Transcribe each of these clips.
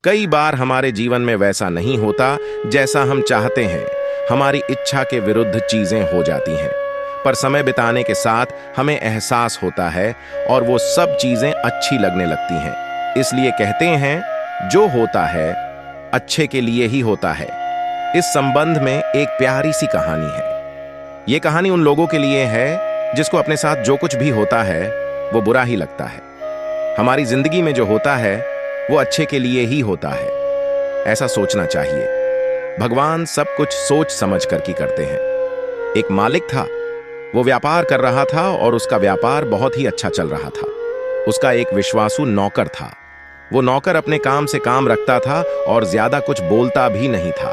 कई बार हमारे जीवन में वैसा नहीं होता जैसा हम चाहते हैं। हमारी इच्छा के विरुद्ध चीजें हो जाती हैं, पर समय बिताने के साथ हमें एहसास होता है और वो सब चीजें अच्छी लगने लगती हैं। इसलिए कहते हैं, जो होता है अच्छे के लिए ही होता है। इस संबंध में एक प्यारी सी कहानी है। ये कहानी उन लोगों के लिए है जिसको अपने साथ जो कुछ भी होता है वो बुरा ही लगता है। हमारी जिंदगी में जो होता है वो अच्छे के लिए ही होता है, ऐसा सोचना चाहिए। भगवान सब कुछ सोच समझ कर की करते हैं। एक मालिक था, वो व्यापार कर रहा था और उसका व्यापार बहुत ही अच्छा चल रहा था। उसका एक विश्वासु नौकर था। वो नौकर अपने काम से काम रखता था और ज्यादा कुछ बोलता भी नहीं था।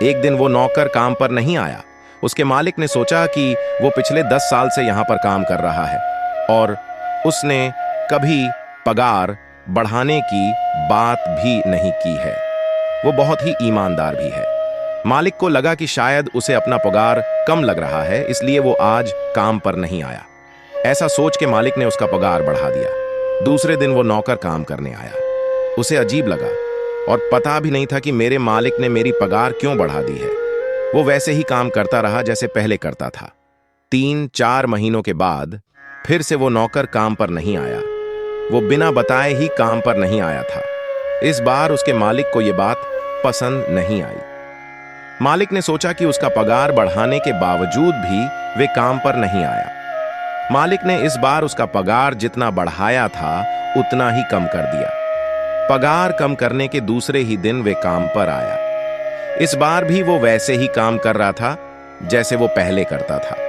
एक दिन वो नौकर काम पर नहीं आया। उसके मालिक ने सोचा कि वो पिछले 10 साल से यहां पर काम कर रहा है और उसने कभी पगार बढ़ाने की बात भी नहीं की है। वो बहुत ही ईमानदार भी है। मालिक को लगा कि शायद उसे अपना पगार कम लग रहा है, इसलिए वो आज काम पर नहीं आया। ऐसा सोच के मालिक ने उसका पगार बढ़ा दिया। दूसरे दिन वो नौकर काम करने आया। उसे अजीब लगा और पता भी नहीं था कि मेरे मालिक ने मेरी पगार क्यों बढ़ा दी है। वो वैसे ही काम करता रहा जैसे पहले करता था। 3-4 महीनों के बाद फिर से वो नौकर काम पर नहीं आया। वो बिना बताए ही काम पर नहीं आया था। इस बार उसके मालिक को यह बात पसंद नहीं आई। मालिक ने सोचा कि उसका पगार बढ़ाने के बावजूद भी वे काम पर नहीं आया। मालिक ने इस बार उसका पगार जितना बढ़ाया था उतना ही कम कर दिया। पगार कम करने के दूसरे ही दिन वे काम पर आया। इस बार भी वो वैसे ही काम कर रहा था जैसे वो पहले करता था।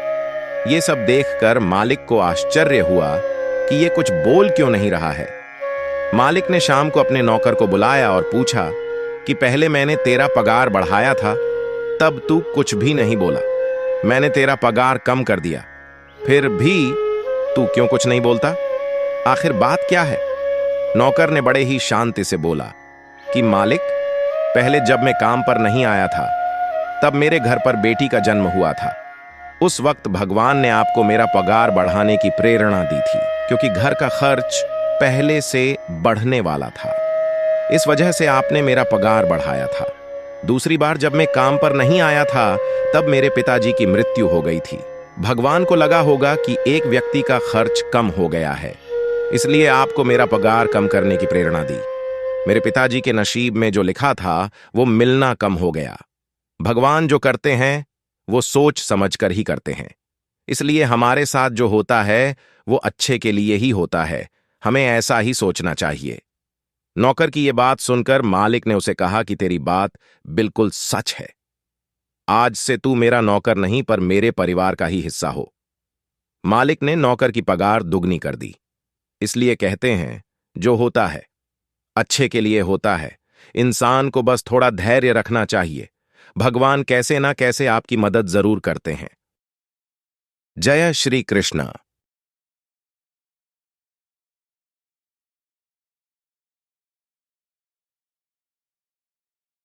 ये सब देखकर मालिक को आश्चर्य हुआ कि ये कुछ बोल क्यों नहीं रहा है। मालिक ने शाम को अपने नौकर को बुलाया और पूछा कि पहले मैंने तेरा पगार बढ़ाया था, तब तू कुछ भी नहीं बोला। मैंने तेरा पगार कम कर दिया, फिर भी तू क्यों कुछ नहीं बोलता? आखिर बात क्या है? नौकर ने बड़े ही शांति से बोला कि मालिक, पहले जब मैं काम पर नहीं आया था तब मेरे घर पर बेटी का जन्म हुआ था। उस वक्त भगवान ने आपको मेरा पगार बढ़ाने की प्रेरणा दी थी, क्योंकि घर का खर्च पहले से बढ़ने वाला था। इस वजह से आपने मेरा पगार बढ़ाया था। दूसरी बार जब मैं काम पर नहीं आया था तब मेरे पिताजी की मृत्यु हो गई थी। भगवान को लगा होगा कि एक व्यक्ति का खर्च कम हो गया है, इसलिए आपको मेरा पगार कम करने की प्रेरणा दी। मेरे पिताजी के नसीब में जो लिखा था वो मिलना कम हो गया। भगवान जो करते हैं वो सोच समझकर ही करते हैं, इसलिए हमारे साथ जो होता है वो अच्छे के लिए ही होता है। हमें ऐसा ही सोचना चाहिए। नौकर की ये बात सुनकर मालिक ने उसे कहा कि तेरी बात बिल्कुल सच है। आज से तू मेरा नौकर नहीं पर मेरे परिवार का ही हिस्सा हो। मालिक ने नौकर की पगार दुगनी कर दी। इसलिए कहते हैं, जो होता है अच्छे के लिए होता है। इंसान को बस थोड़ा धैर्य रखना चाहिए। भगवान कैसे ना कैसे आपकी मदद जरूर करते हैं। जय श्री कृष्ण।